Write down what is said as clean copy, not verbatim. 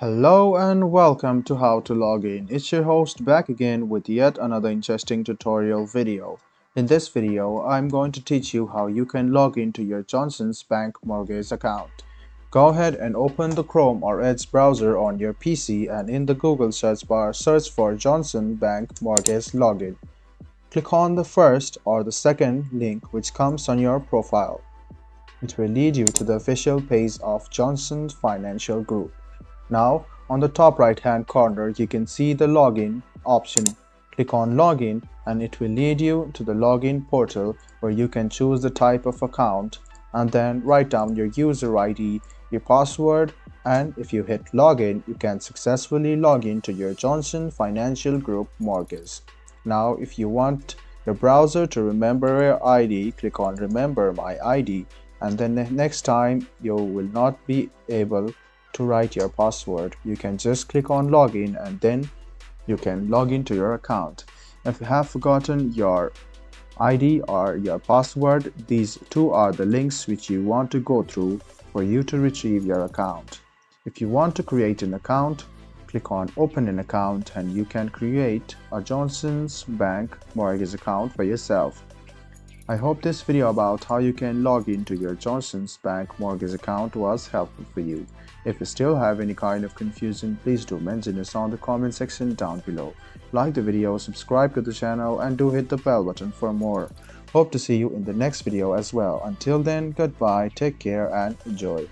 Hello and welcome to How to Log In. It's your host back again with yet another interesting tutorial video. In this video, I'm going to teach you how you can log into your Johnson's Bank Mortgage account. Go ahead and open the Chrome or Edge browser on your PC and in the Google search bar search for Johnson Bank Mortgage Login. Click on the first or the second link which comes on your profile. It will lead you to the official page of Johnson Financial Group. Now, on the top right hand corner, you can see the login option. Click on login and it will lead you to the login portal where you can choose the type of account and then write down your user ID, your password, and if you hit login, you can successfully log in to your Johnson Financial Group mortgage. Now, if you want your browser to remember your ID, click on remember my ID and then the next time you will not be able to write your password. You can just click on login and then you can log into your account. If you have forgotten your ID or your password, these two are the links which you want to go through for you to retrieve your account. If you want to create an account, click on open an account and you can create a Johnson's Bank mortgage account for yourself. I hope this video about how you can log into your Johnson's Bank mortgage account was helpful for you. If you still have any kind of confusion, please do mention us on the comment section down below. Like the video, subscribe to the channel and do hit the bell button for more. Hope to see you in the next video as well. Until then, goodbye, take care and enjoy.